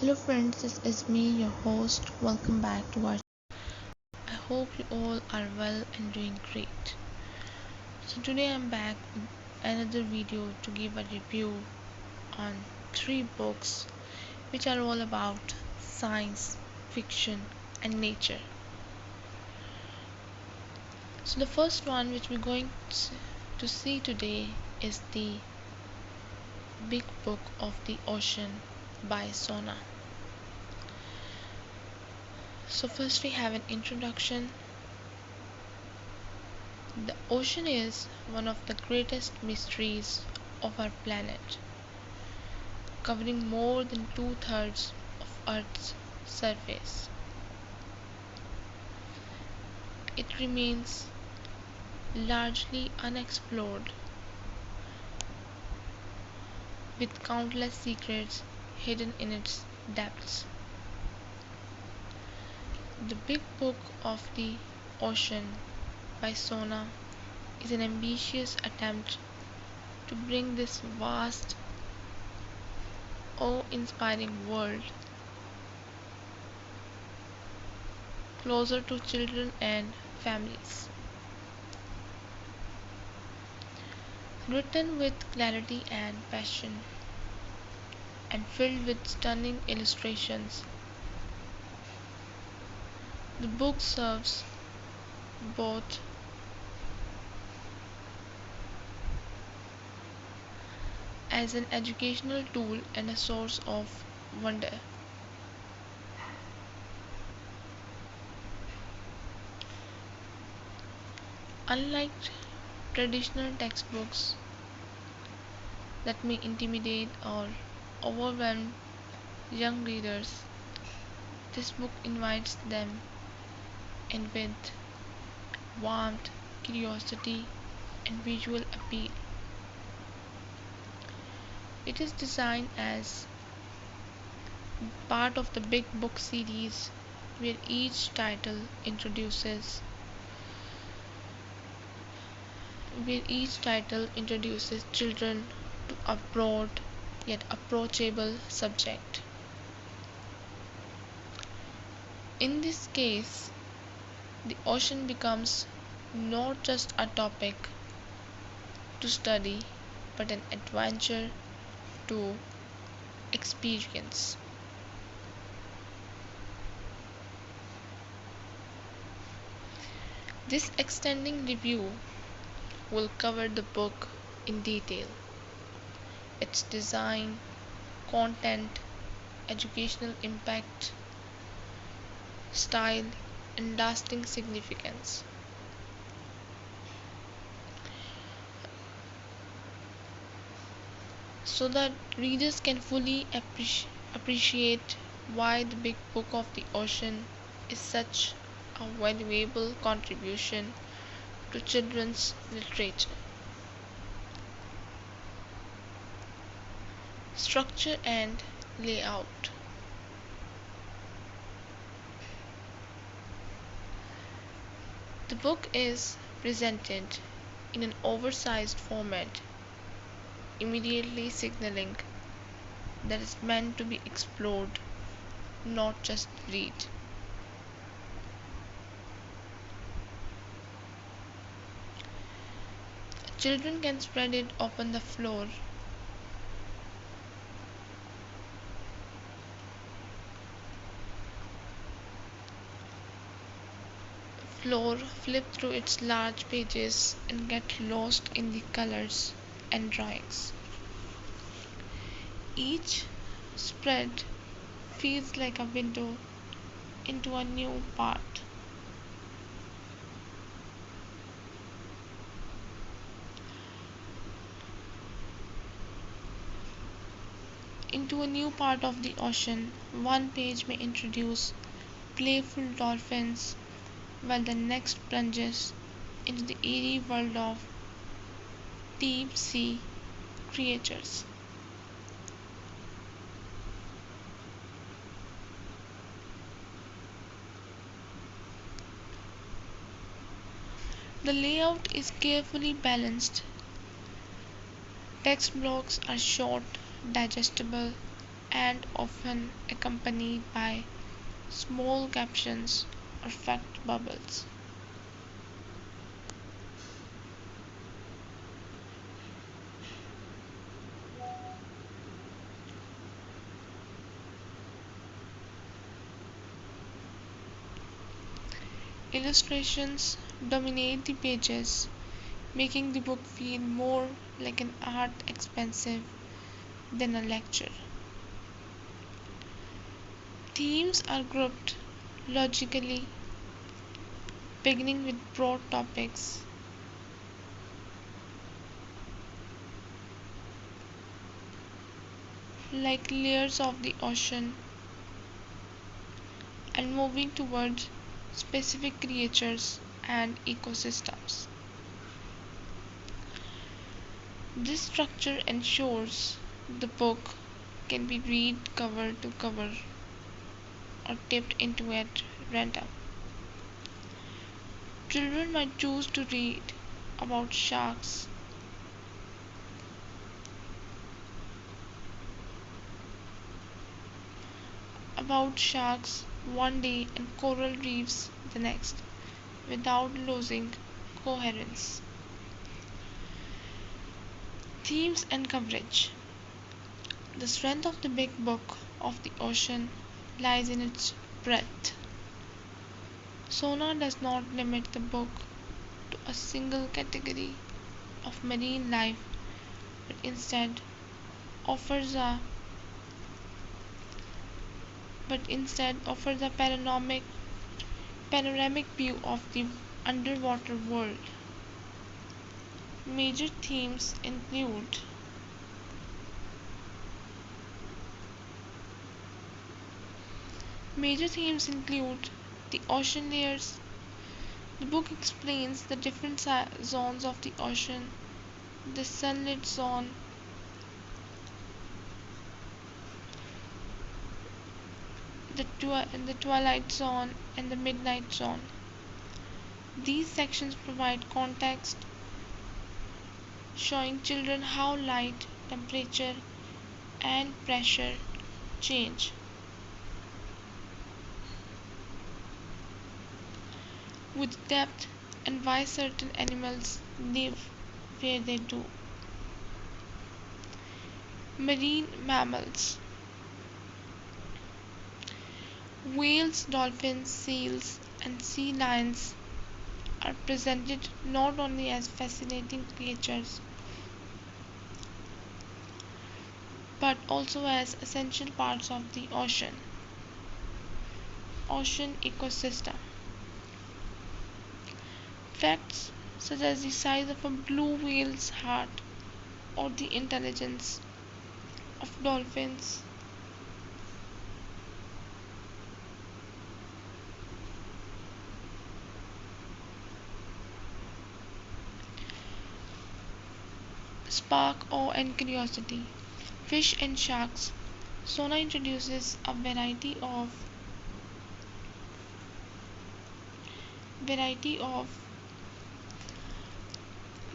Hello friends, this is me, your host. Welcome back to our I hope you all are well and doing great. So today I'm back with another video to give a review on three books which are all about science, fiction and nature. So the first one which we're going to see today is the Big Book of the Ocean by Sona. So first we have an introduction. The ocean is one of the greatest mysteries of our planet, covering more than two-thirds of Earth's surface. It remains largely unexplored, with countless secrets hidden in its depths. The Big Book of the Ocean by Sona is an ambitious attempt to bring this vast, awe-inspiring world closer to children and families. Written with clarity and passion, and filled with stunning illustrations, the book serves both as an educational tool and a source of wonder. Unlike traditional textbooks that may intimidate or overwhelm young readers, this book invites them in with warmth, curiosity, and visual appeal. It is designed as part of the Big Book series where each title introduces children to a broad yet approachable subject. In this case, the ocean becomes not just a topic to study but an adventure to experience. This extending review will cover the book in detail, its design, content, educational impact, style, and lasting significance. So that readers can fully appreciate why the Big Book of the Ocean is such a valuable contribution to children's literature. Structure and layout. The book is presented in an oversized format, immediately signaling that it's meant to be explored, not just read. Children can spread it upon the floor, flip through its large pages, and get lost in the colors and drawings. Each spread feels like a window into a new part. Into a new part of the ocean. One page may introduce playful dolphins, while the next plunges into the eerie world of deep sea creatures. The layout is carefully balanced. Text blocks are short, digestible, and often accompanied by small captions or fact bubbles. Illustrations dominate the pages, making the book feel more like an art expensive than a lecture. Themes are grouped logically, beginning with broad topics like layers of the ocean and moving towards specific creatures and ecosystems. This structure ensures the book can be read cover to cover or dipped into at random. Children might choose to read about sharks one day and coral reefs the next, without losing coherence. Themes and coverage. The strength of the big book of the ocean lies in its breadth. Sona does not limit the book to a single category of marine life, but instead offers a panoramic view of the underwater world. Major themes include the ocean layers. The book explains the different zones of the ocean: the sunlit zone, the twilight zone, and the midnight zone. These sections provide context, showing children how light, temperature, and pressure change with depth and why certain animals live where they do. Marine mammals. Whales, dolphins, seals, and sea lions are presented not only as fascinating creatures but also as essential parts of the ocean ecosystem. Facts such as the size of a blue whale's heart or the intelligence of dolphins spark awe and curiosity. Fish and sharks. Sona introduces a variety of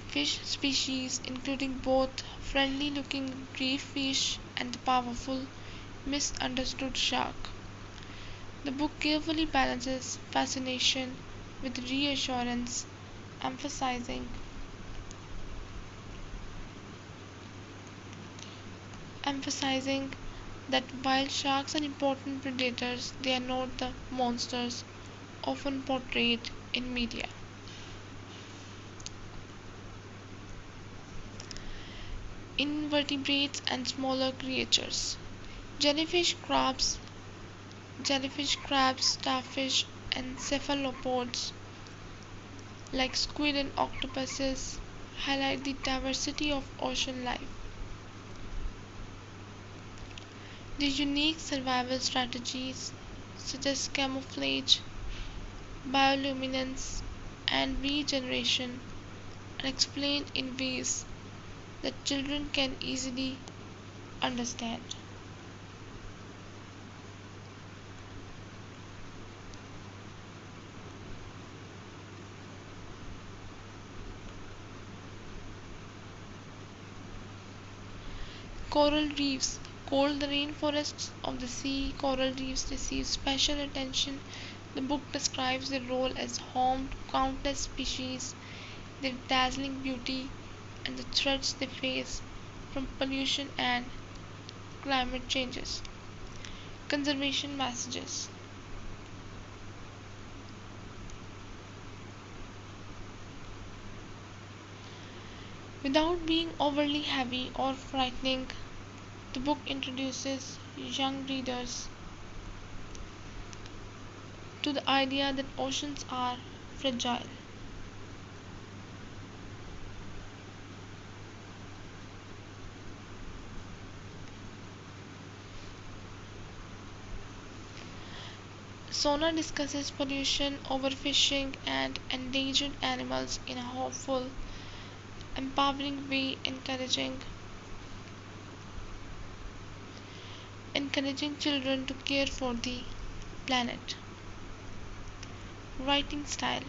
fish species, including both friendly-looking reef fish and the powerful, misunderstood shark. The book carefully balances fascination with reassurance, emphasizing emphasizing that while sharks are important predators, they are not the monsters often portrayed in media. Invertebrates and smaller creatures. Jellyfish, crabs, starfish, and cephalopods like squid and octopuses highlight the diversity of ocean life. The unique survival strategies such as camouflage, bioluminescence, and regeneration are explained in ways that children can easily understand. Coral reefs. Cold, the rainforests of the sea, coral reefs receive special attention. The book describes their role as home to countless species, their dazzling beauty, and the threats they face from pollution and climate changes. Conservation messages. Without being overly heavy or frightening, the book introduces young readers to the idea that oceans are fragile. Sona discusses pollution, overfishing, and endangered animals in a hopeful, empowering way, encouraging children to care for the planet. Writing style.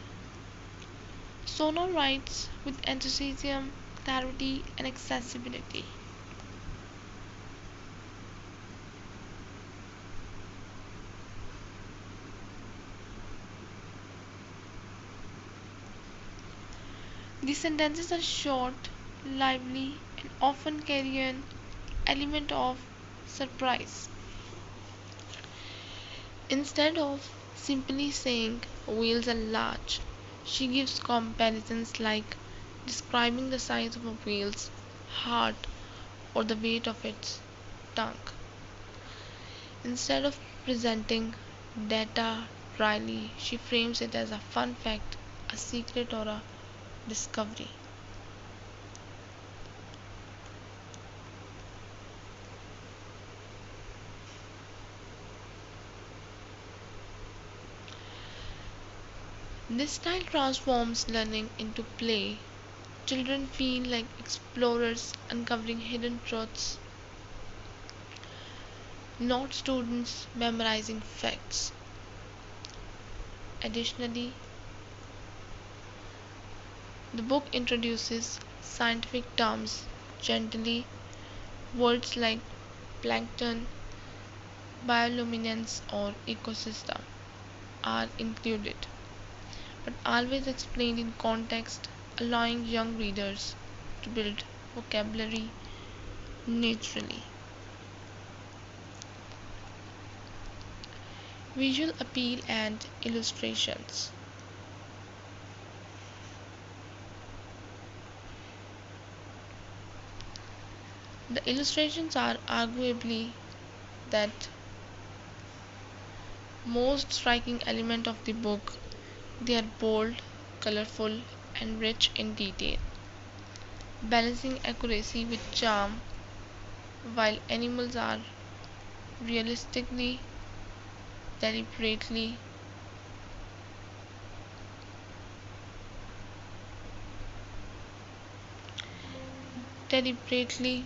Sona writes with enthusiasm, clarity, and accessibility. The sentences are short, lively, and often carry an element of surprise. Instead of simply saying whales are large, she gives comparisons like describing the size of a whale's heart or the weight of its tongue. Instead of presenting data dryly, she frames it as a fun fact, a secret, or a discovery. This style transforms learning into play. Children feel like explorers uncovering hidden truths, not students memorizing facts. Additionally, the book introduces scientific terms gently. Words like plankton, bioluminescence, or ecosystem are included, but always explained in context, allowing young readers to build vocabulary naturally. Visual appeal and illustrations. The illustrations are arguably that most striking element of the book. They are bold, colorful, and rich in detail, balancing accuracy with charm, while animals are realistically, deliberately, deliberately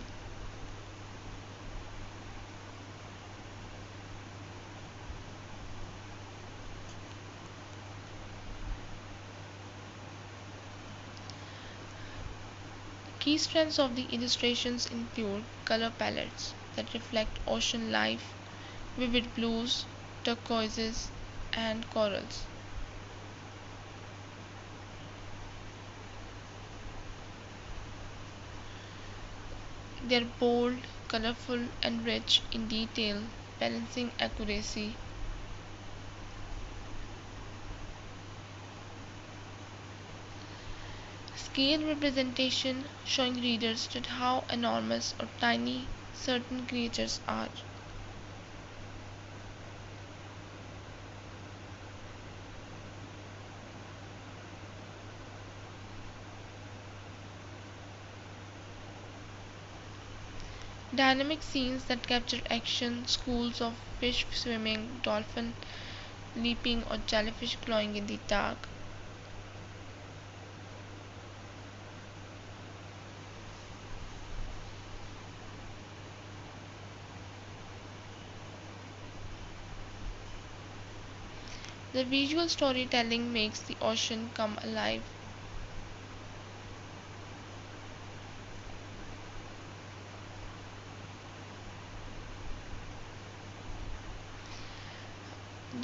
Key strengths of the illustrations include color palettes that reflect ocean life, vivid blues, turquoises, and corals. They are bold, colorful, and rich in detail, balancing accuracy. Scale representation showing readers just how enormous or tiny certain creatures are. Dynamic scenes that capture action, schools of fish swimming, dolphin leaping, or jellyfish glowing in the dark. The visual storytelling makes the ocean come alive.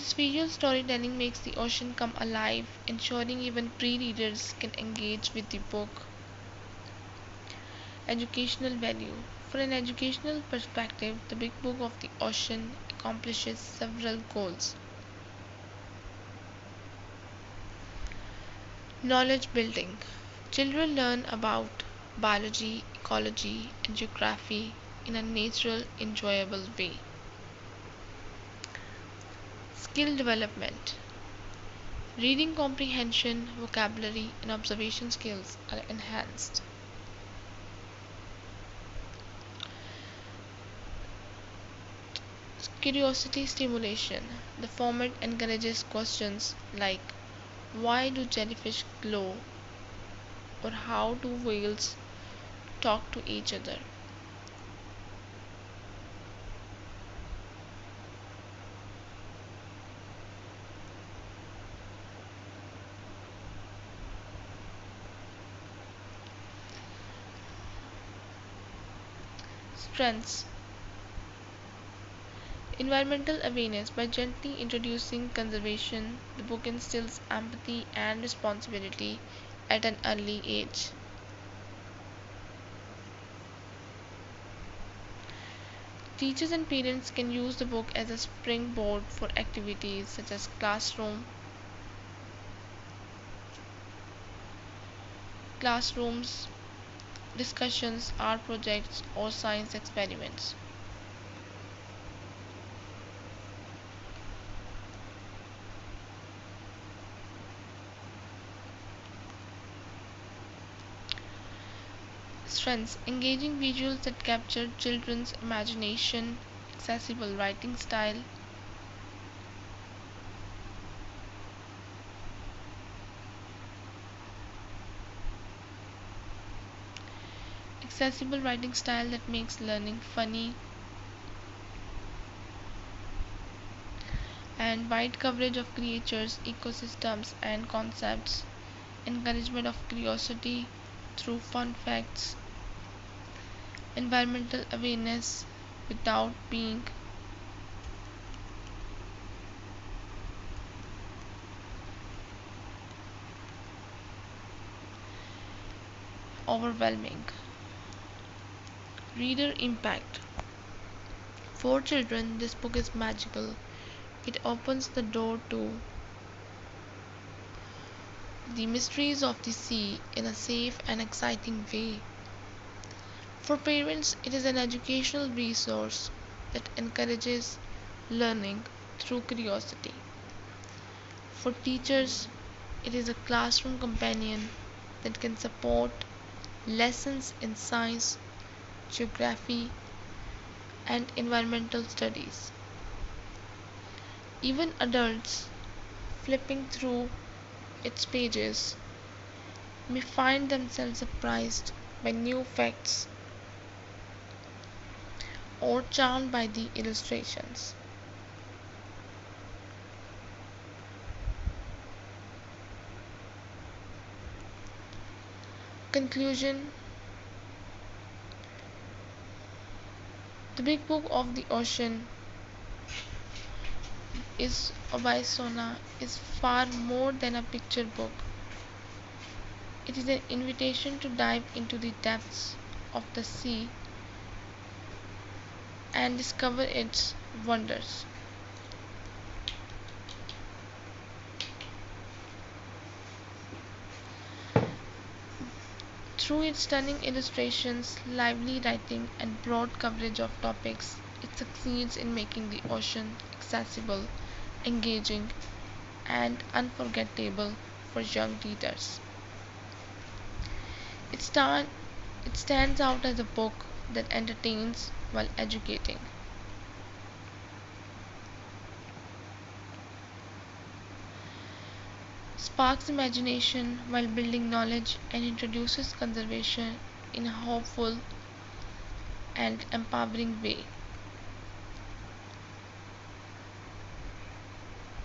This visual storytelling makes the ocean come alive, ensuring even pre-readers can engage with the book. Educational value. For an educational perspective, the Big Book of the Ocean accomplishes several goals. Knowledge building. Children learn about biology, ecology, and geography in a natural, enjoyable way. Skill development. Reading comprehension, vocabulary, and observation skills are enhanced. Curiosity stimulation. The format encourages questions like why do jellyfish glow or how do whales talk to each other. Strengths. Environmental awareness. By gently introducing conservation, the book instills empathy and responsibility at an early age. Teachers and parents can use the book as a springboard for activities such as classrooms, discussions, art projects, or science experiments. Strengths. Engaging visuals that capture children's imagination, accessible writing style, that makes learning funny, and wide coverage of creatures, ecosystems, and concepts, encouragement of curiosity through fun facts, environmental awareness without being overwhelming. Reader impact. For children, this book is magical. It opens the door to the mysteries of the sea in a safe and exciting way. For parents, it is an educational resource that encourages learning through curiosity. For teachers, it is a classroom companion that can support lessons in science, geography, and environmental studies. Even adults flipping through its pages may find themselves surprised by new facts or charmed by the illustrations. Conclusion. The Big Book of the Ocean is by Sona is far more than a picture book. It is an invitation to dive into the depths of the sea and discover its wonders. Through its stunning illustrations, lively writing, and broad coverage of topics, it succeeds in making the ocean accessible, engaging, and unforgettable for young readers. It, sta- it stands out as a book that entertains while educating. Sparks imagination while building knowledge and introduces conservation in a hopeful and empowering way.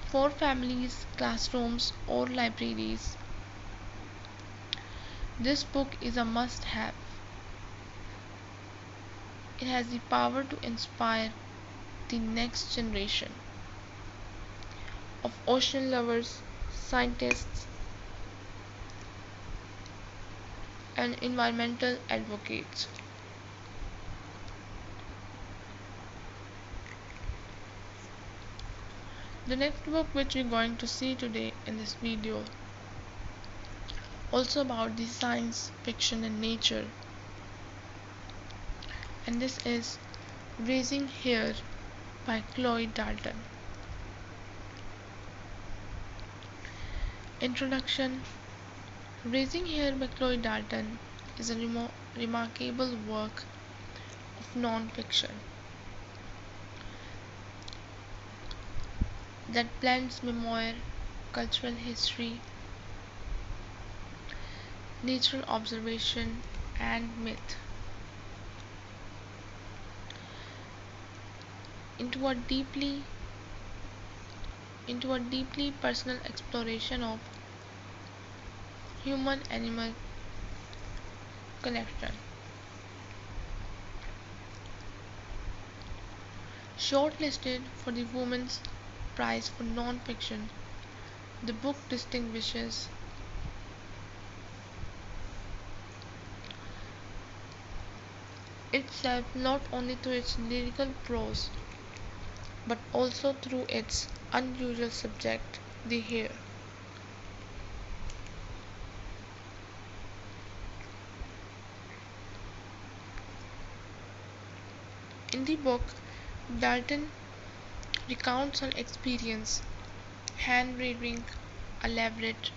For families, classrooms, or libraries, this book is a must have. It has the power to inspire the next generation. of ocean lovers, scientists, and environmental advocates. The next book which we're going to see today in this video also about the science fiction and nature, and this is Raising Hare by Chloe Dalton. Introduction. Raising Hare by Chloe Dalton is a remarkable work of non-fiction that blends memoir, cultural history, natural observation, and myth into a deeply personal exploration of human-animal connection. Shortlisted for the Women's Prize for Non-Fiction, the book distinguishes itself not only through its lyrical prose but also through its unusual subject, the hare. In the book, Dalton recounts her experience hand-rearing a leveret,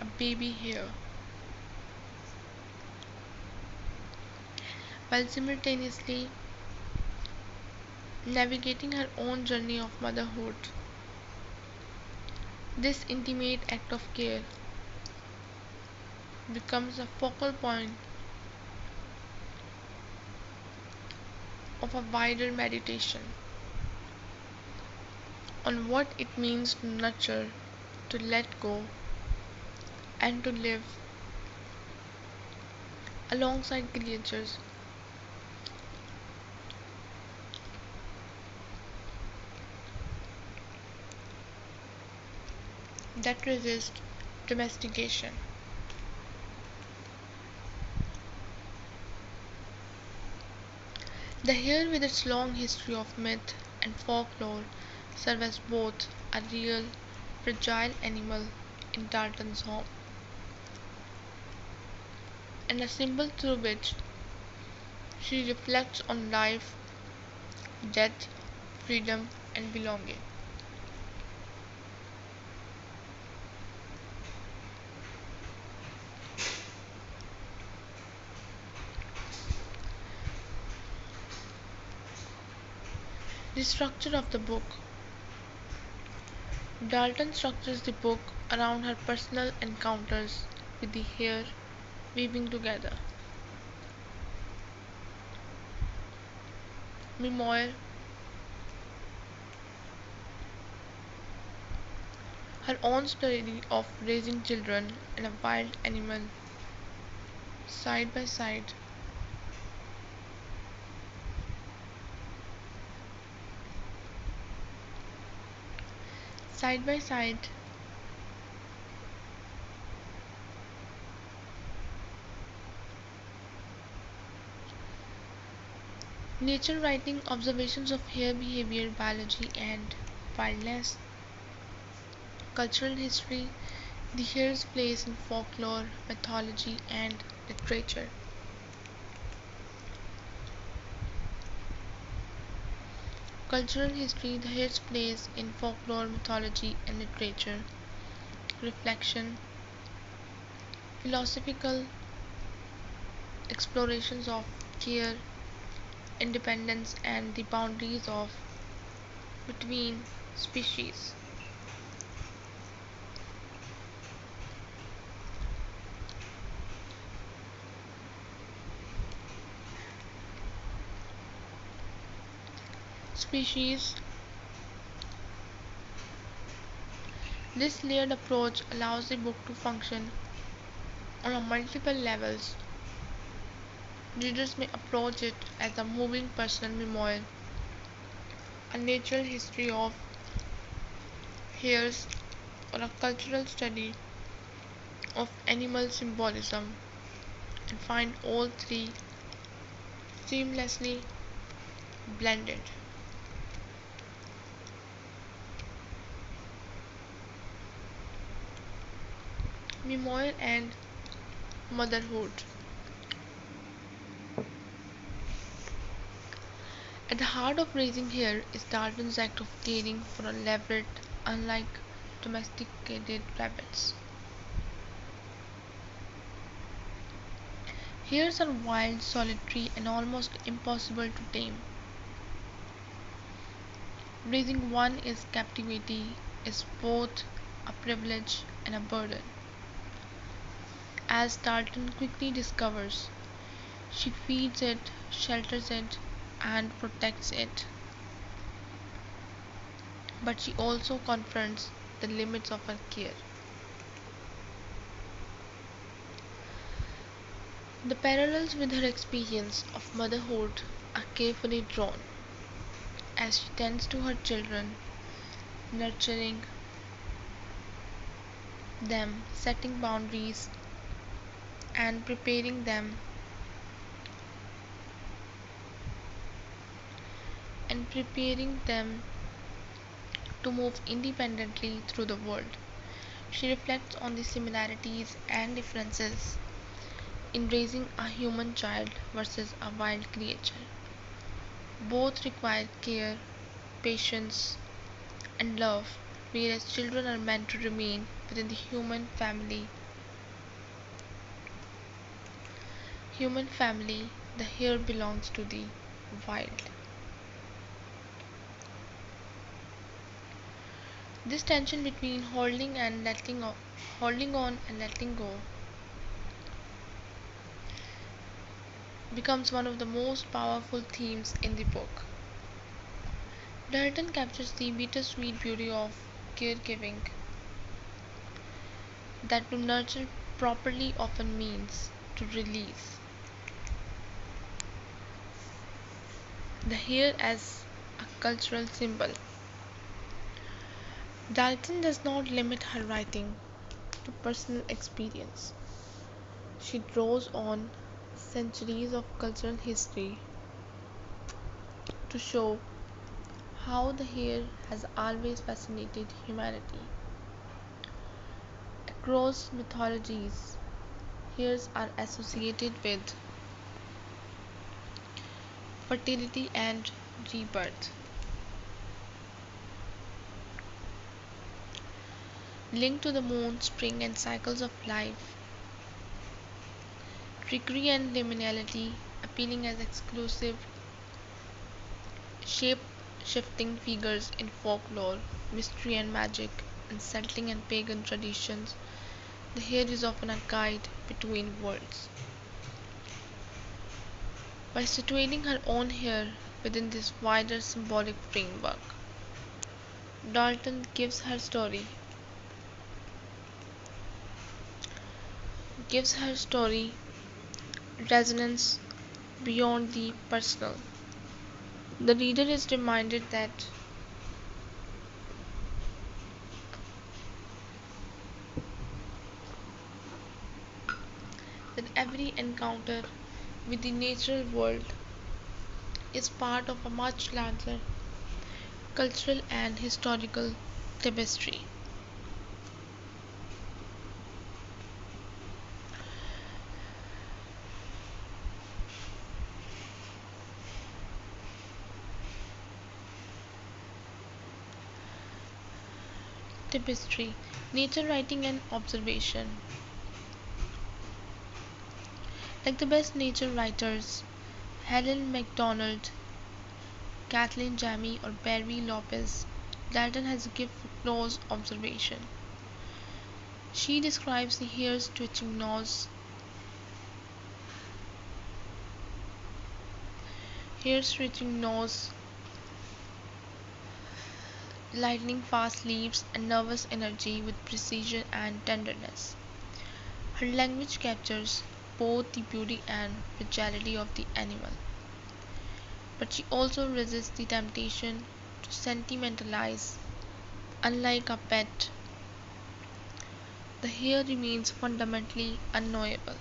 a baby hare, while simultaneously navigating her own journey of motherhood. This intimate act of care becomes a focal point of a wider meditation on what it means to nurture, to let go, and to live alongside creatures that resist domestication. The hare, with its long history of myth and folklore, serves as both a real, fragile animal in Dalton's home and a symbol through which she reflects on life, death, freedom, and belonging. The structure of the book. Dalton structures the book around her personal encounters with the hare, weaving together memoir, her own story of raising children and a wild animal side by side, side by side, nature writing, observations of hare behavior, biology, and wildness, cultural history, the hare's place in folklore, mythology, and literature. Cultural history, the hare's place in folklore, mythology, and literature. Reflection, philosophical explorations of care, independence, and the boundaries of between species. Species. This layered approach allows the book to function on a multiple levels. Readers may approach it as a moving personal memoir, a natural history of hares, or a cultural study of animal symbolism, and find all three seamlessly blended. Memoir and motherhood. At the heart of raising Hare is Dalton's act of caring for a leveret, unlike domesticated rabbits. Hares are wild, solitary, and almost impossible to tame. Raising one is captivity is both a privilege and a burden. As Dalton quickly discovers, she feeds it, shelters it, and protects it. But she also confronts the limits of her care. The parallels with her experience of motherhood are carefully drawn as she tends to her children, nurturing them, setting boundaries, and preparing them to move independently through the world. She reflects on the similarities and differences in raising a human child versus a wild creature. Both require care, patience, and love, whereas children are meant to remain within the human family, the hare belongs to the wild. This tension between holding on and letting go becomes one of the most powerful themes in the book. Dalton captures the bittersweet beauty of caregiving, that to nurture properly often means to release. The hare as a cultural symbol. Dalton does not limit her writing to personal experience. She draws on centuries of cultural history to show how the hare has always fascinated humanity. Across mythologies, hares are associated with fertility and rebirth, linked to the moon, spring, and cycles of life. Trickery and liminality, appealing as exclusive, shape shifting figures in folklore, mystery and magic, and Celtic and pagan traditions. The hare is often a guide between worlds. By situating her own hare within this wider symbolic framework, Dalton gives her story resonance beyond the personal. The reader is reminded that every encounter with the natural world is part of a much larger cultural and historical tapestry. Tapestry, nature writing and observation. Like the best nature writers, Helen MacDonald, Kathleen Jamie, or Barry Lopez, Dalton has a gift for close observation. She describes the hare's twitching nose, lightning fast leaps, and nervous energy with precision and tenderness. Her language captures both the beauty and fragility of the animal, but she also resists the temptation to sentimentalize Unlike a pet, the hare remains fundamentally unknowable.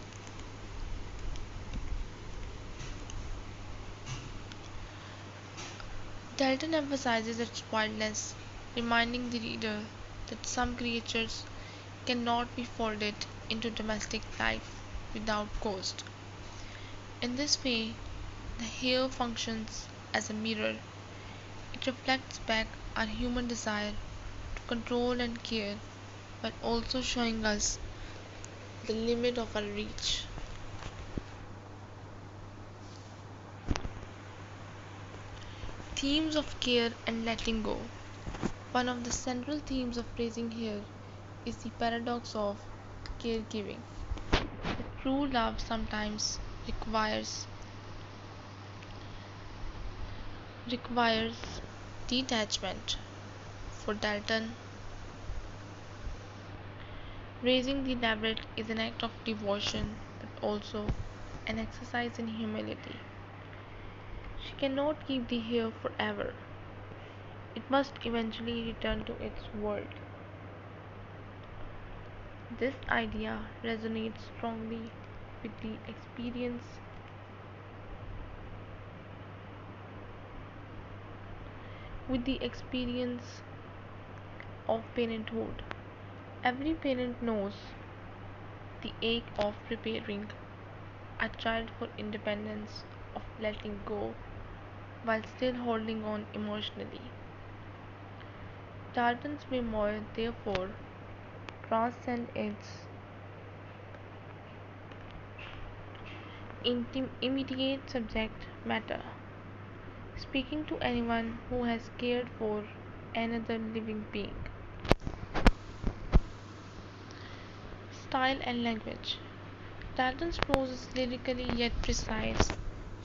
Dalton emphasizes its wildness, reminding the reader that some creatures cannot be folded into domestic life without cost. In this way, the hare functions as a mirror. It reflects back our human desire to control and care, while also showing us the limit of our reach. Themes of care and letting go. One of the central themes of raising hare is the paradox of caregiving. True love sometimes requires detachment. For Dalton, raising the leveret is an act of devotion but also an exercise in humility. She cannot keep the hare forever. It must eventually return to its world. This idea resonates strongly with the experience of parenthood. Every parent knows the ache of preparing a child for independence, of letting go while still holding on emotionally. Darton's memoir, therefore, transcends its immediate subject matter, speaking to anyone who has cared for another living being. Style and language. Dalton's prose is lyrically yet precise.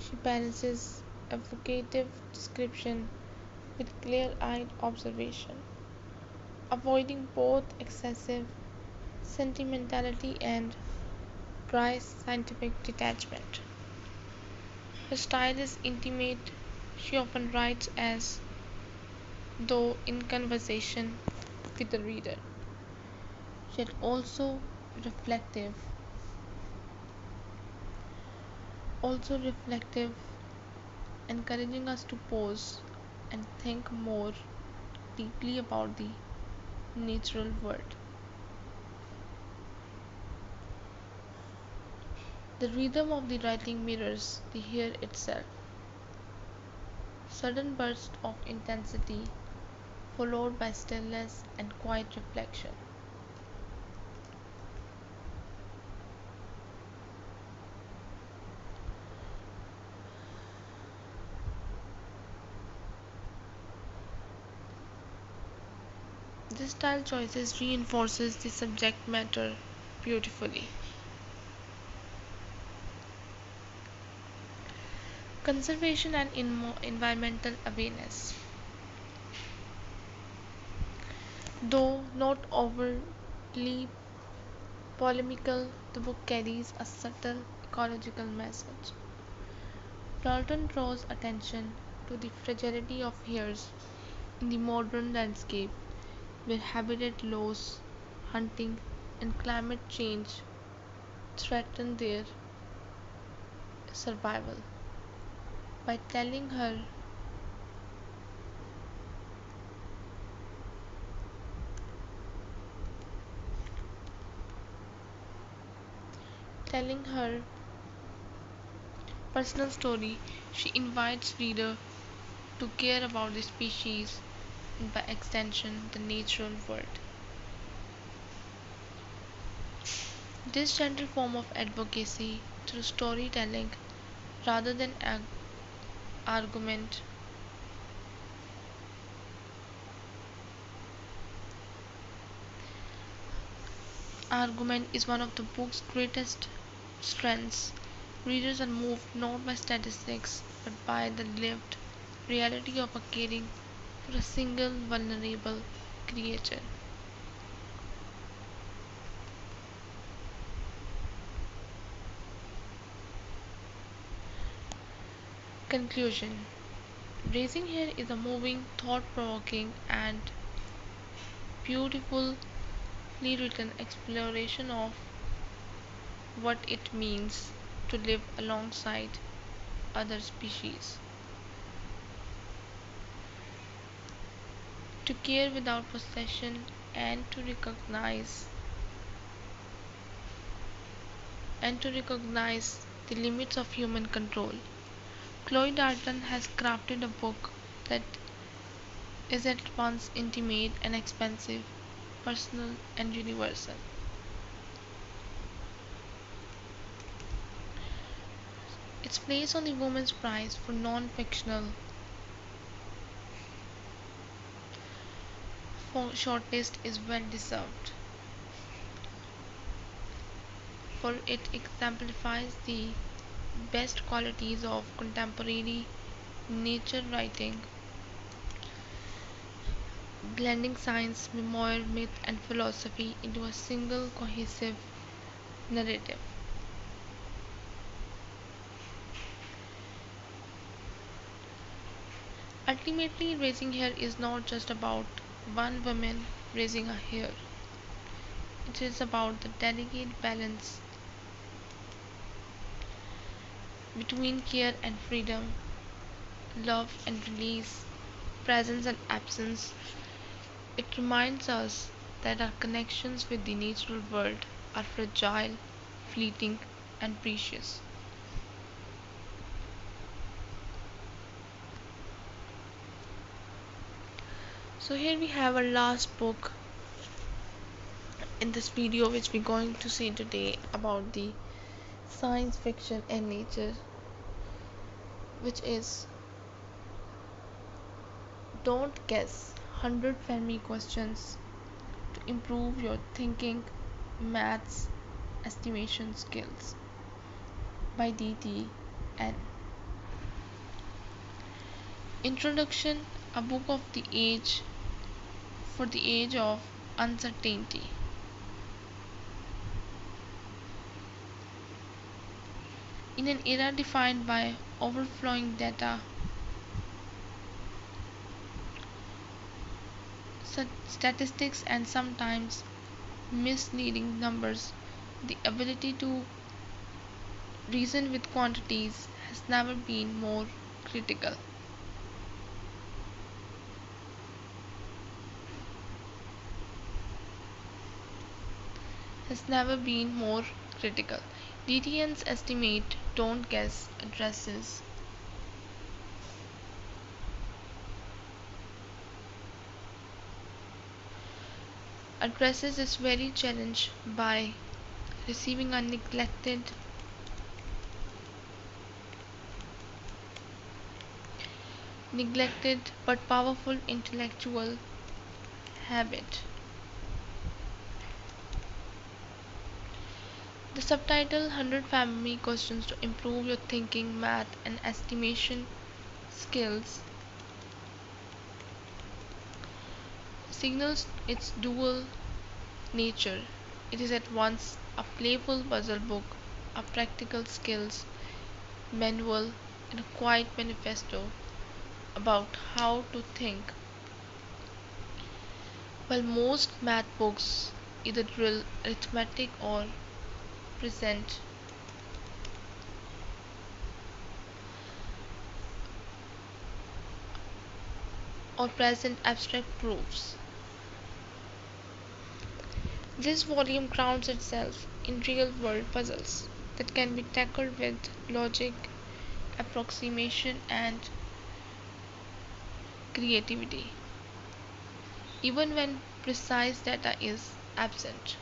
She balances evocative description with clear-eyed observation, avoiding both excessive sentimentality and dry scientific detachment. Her style is intimate. She often writes as though in conversation with the reader, yet also reflective, encouraging us to pause and think more deeply about the natural world. The rhythm of the writing mirrors the hare itself. Sudden bursts of intensity followed by stillness and quiet reflection. This style choices reinforces the subject matter beautifully. Conservation and environmental awareness. Though not overtly polemical, the book carries a subtle ecological message. Dalton draws attention to the fragility of hares in the modern landscape, where habitat loss, hunting, and climate change threaten their survival. By telling her personal story, she invites reader to care about the species and by extension the natural world. This gentle form of advocacy through storytelling rather than argument argument is one of the book's greatest strengths. Readers are moved not by statistics but by the lived reality of a caring for a single vulnerable creature. Conclusion. Raising Hare is a moving, thought provoking, and beautifully written exploration of what it means to live alongside other species, to care without possession, and to recognize the limits of human control. Chloe Dalton has crafted a book that is at once intimate and expansive, personal and universal. Its place on the Women's Prize for non-fictional shortlist is well deserved, for it exemplifies the best qualities of contemporary nature writing, blending science, memoir, myth, and philosophy into a single cohesive narrative. Ultimately, raising hare is not just about one woman raising a hare. It is about the delicate balance between care and freedom, love and release, presence and absence. It reminds us that our connections with the natural world are fragile, fleeting, and precious. So here we have our last book in this video, which we're going to see today about the science fiction and nature, which is Don't Guess 100 Fermi Questions to Improve Your Thinking, Maths, Estimation Skills by D.T.N. Introduction, a book of the age for the age of uncertainty. In an era defined by overflowing data, statistics, and sometimes misleading numbers, the ability to reason with quantities has never been more critical. Has never been more critical. DTN's estimate Don't Guess addresses this very challenge by receiving a neglected but powerful intellectual habit. The subtitle 100 Family Questions to Improve Your Thinking, Math, and Estimation Skills signals its dual nature. It is at once a playful puzzle book, a practical skills manual, and a quiet manifesto about how to think. While most math books either drill arithmetic present or present abstract proofs, this volume grounds itself in real world puzzles that can be tackled with logic, approximation, and creativity, even when precise data is absent.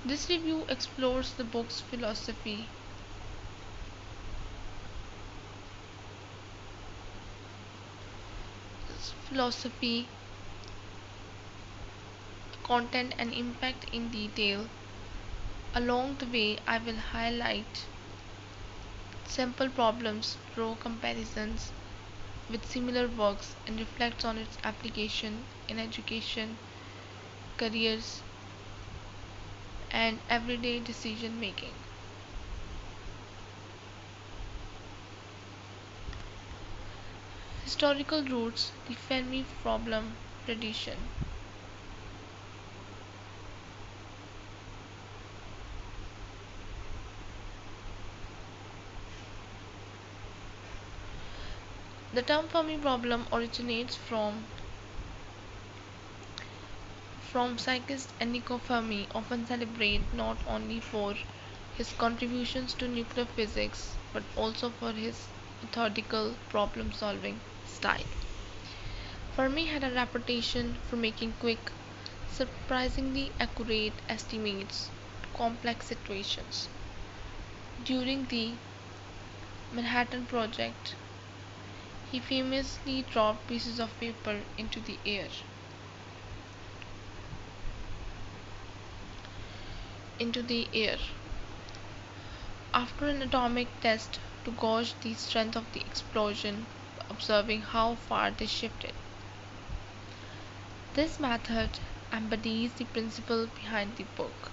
This review explores the book's philosophy, content, and impact in detail. Along the way, I will highlight simple problems, draw comparisons with similar works, and reflect on its application in education, careers, and everyday decision making. Historical roots, the Fermi problem, tradition. The term Fermi problem originates from physicist Enrico Fermi, often celebrated not only for his contributions to nuclear physics but also for his methodical problem-solving style. Fermi had a reputation for making quick, surprisingly accurate estimates of complex situations. During the Manhattan Project, he famously dropped pieces of paper into the air after an atomic test to gauge the strength of the explosion, observing how far they shifted. This method embodies the principle behind the book,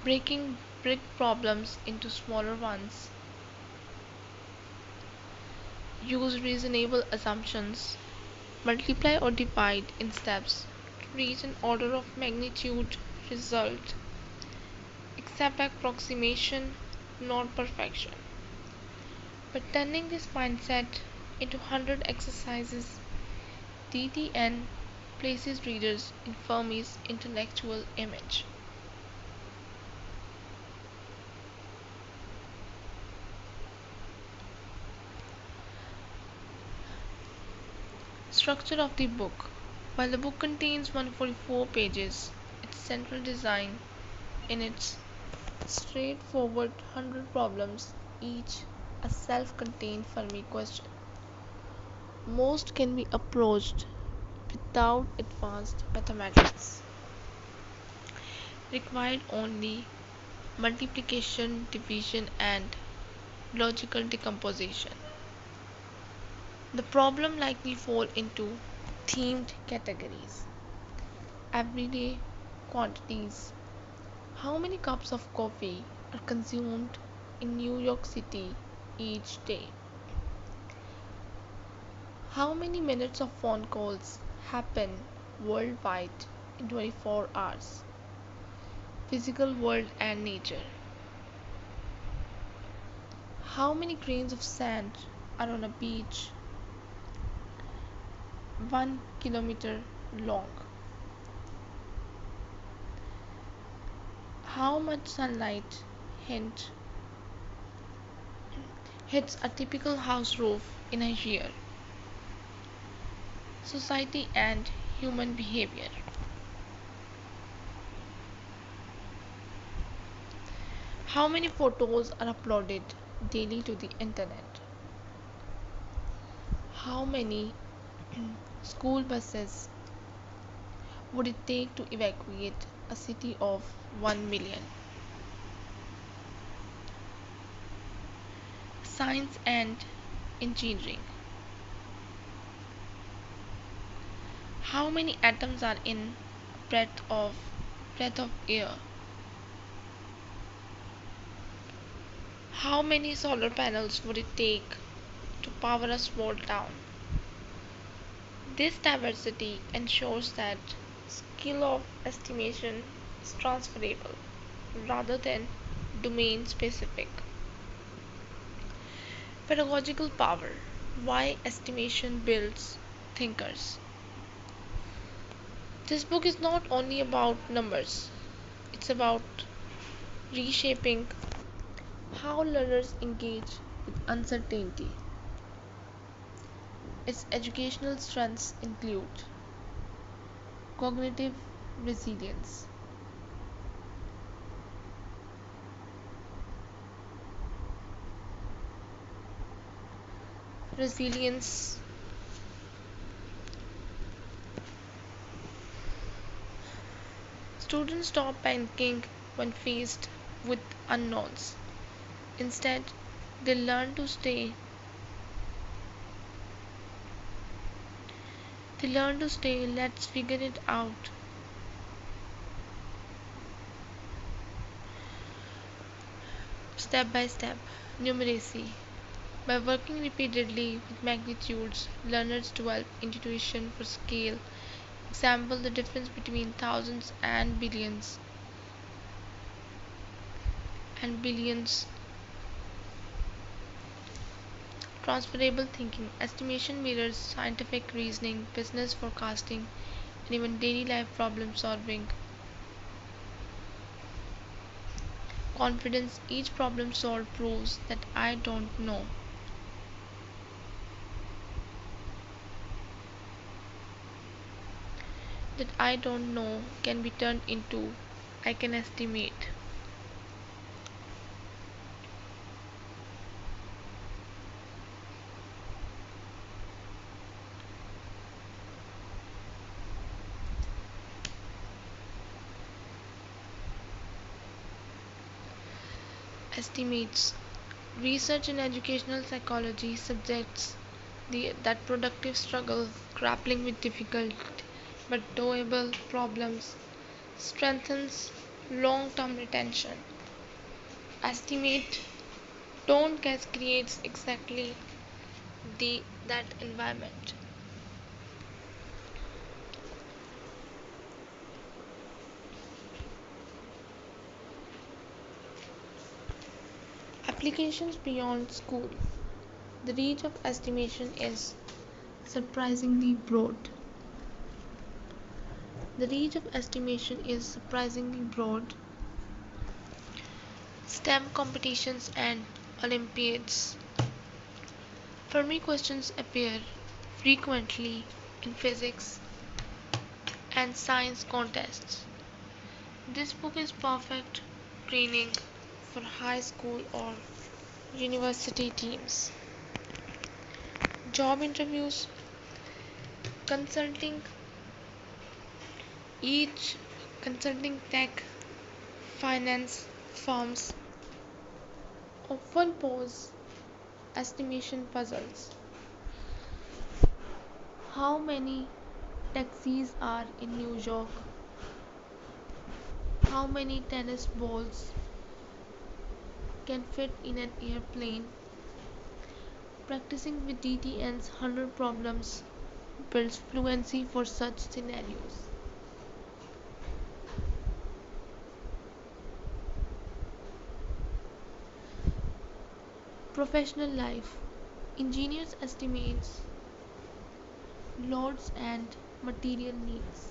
breaking big problems into smaller ones. Use reasonable assumptions, multiply or divide in steps to reach an order of magnitude result. Accept approximation, not perfection. But turning this mindset into 100 exercises, DTN places readers in Fermi's intellectual image. Structure of the book. While the book contains 144 pages, its central design in its straightforward 100 problems, each a self-contained Fermi question. Most can be approached without advanced mathematics, required only multiplication, division, and logical decomposition. The problem likely fall into themed categories. Everyday quantities. How many cups of coffee are consumed in New York City each day? How many minutes of phone calls happen worldwide in 24 hours? Physical world and nature. How many grains of sand are on a beach 1 kilometer long? How much sunlight hits a typical house roof in a year? Society and human behavior. How many photos are uploaded daily to the internet? How many school buses would it take to evacuate a city of 1 million? Science and engineering. How many atoms are in breath of air? How many solar panels would it take to power a small town? This diversity ensures that skill of estimation is transferable rather than domain specific. Pedagogical power. Why estimation builds thinkers. This book is not only about numbers, it's about reshaping how learners engage with uncertainty. Its educational strengths include cognitive resilience. Resilience. Students stop panicking when faced with unknowns. Instead, they learn to stay let's figure it out. Step by step. Numeracy. By working repeatedly with magnitudes, learners develop intuition for scale. Example, the difference between thousands and billions. Transferable thinking. Estimation mirrors scientific reasoning, business forecasting, and even daily life problem solving. Confidence. Each problem solved proves that I don't know. That I don't know can be turned into I can estimate. Estimates. Research in educational psychology suggests that productive struggle, grappling with difficult but doable problems, strengthens long term retention. Estimate, don't guess creates exactly that environment. Applications beyond school. The reach of estimation is surprisingly broad. The reach of estimation is surprisingly broad. STEM competitions and Olympiads. Fermi questions appear frequently in physics and science contests. This book is perfect training for high school or university teams. Job interviews, consulting, each consulting tech, finance firms often pose estimation puzzles. How many taxis are in New York? How many tennis balls can fit in an airplane? Practicing with DTN's 100 problems builds fluency for such scenarios. Professional life. Engineers estimates loads and material needs.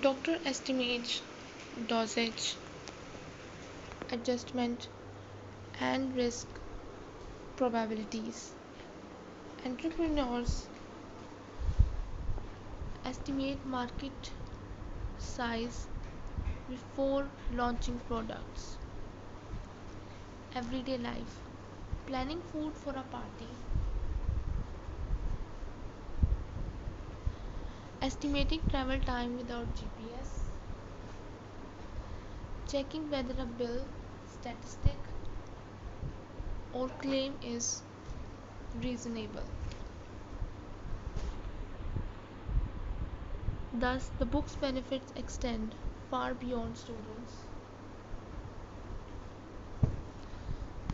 Doctor estimates dosage, adjustment, and risk probabilities. Entrepreneurs estimate market size before launching products. Everyday life. Planning food for a party. Estimating travel time without GPS. Checking whether a bill, statistic, or claim is reasonable. Thus, the book's benefits extend far beyond students.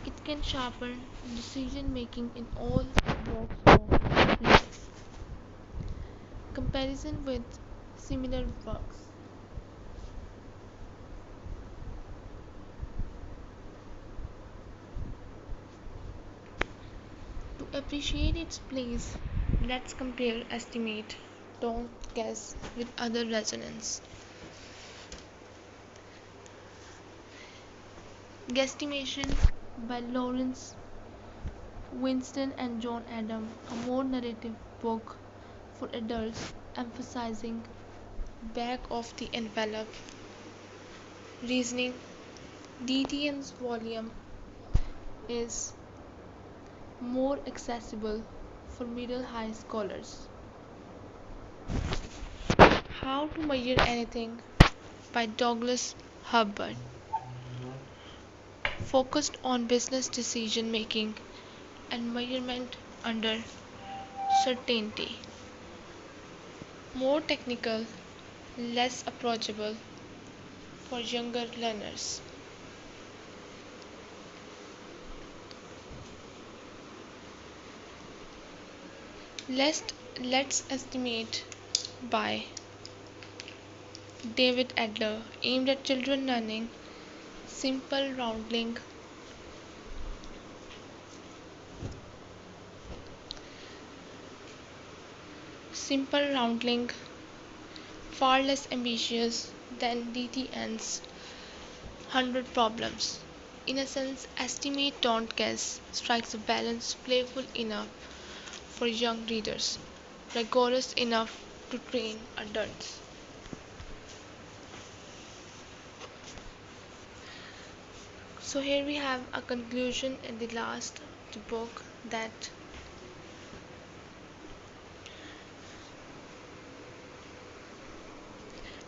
It can sharpen decision making in all walks of life. Comparison with similar works. To appreciate its place, let's compare estimate, don't guess with other resonance. Guesstimation by Lawrence Winston and John Adam, a more narrative book for adults emphasizing back of the envelope reasoning. DTN's volume is more accessible for middle high scholars. How to Measure Anything by Douglas Hubbard, focused on business decision making and measurement under certainty. More technical, less approachable for younger learners. Let's estimate by David Adler, aimed at children learning simple rounding simple rounding, far less ambitious than DTN's 100 problems. In a sense, estimate don't guess strikes a balance playful enough for young readers, rigorous enough to train adults. So here we have a conclusion in the last the book that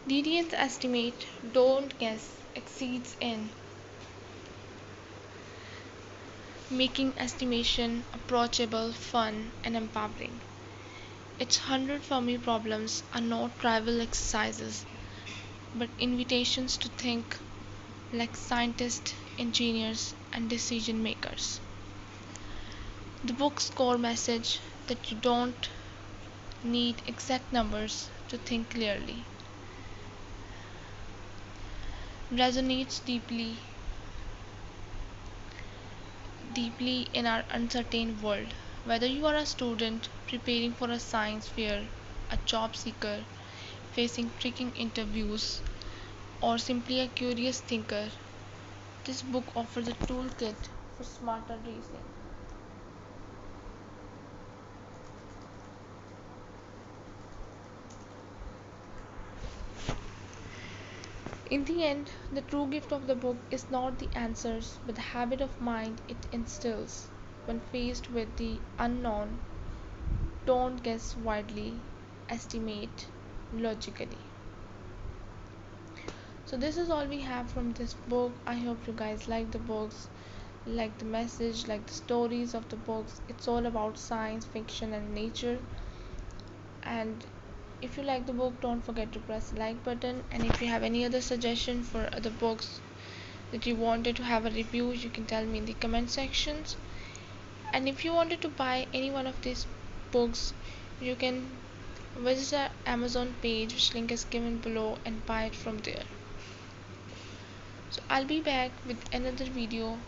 DDN's estimate don't guess exceeds in making estimation approachable, fun, and empowering. Its 100 Fermi problems are not trivial exercises, but invitations to think like scientists, engineers, and decision makers. The book's core message that you don't need exact numbers to think clearly resonates deeply in our uncertain world. Whether you are a student preparing for a science fair, a job seeker facing tricking interviews, or simply a curious thinker, this book offers a toolkit for smarter reasoning. In the end, the true gift of the book is not the answers, but the habit of mind it instills. When faced with the unknown, don't guess widely, estimate logically. So this is all we have from this book. I hope you guys like the books, like the message, like the stories of the books. It's all about science fiction and nature. And if you like the book, don't forget to press the like button. And if you have any other suggestion for other books that you wanted to have a review, you can tell me in the comment sections. And if you wanted to buy any one of these books, you can visit our Amazon page, which link is given below, and buy it from there. So I'll be back with another video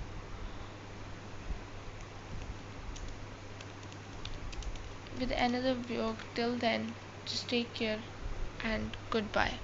with another book. Till then, just take care and goodbye.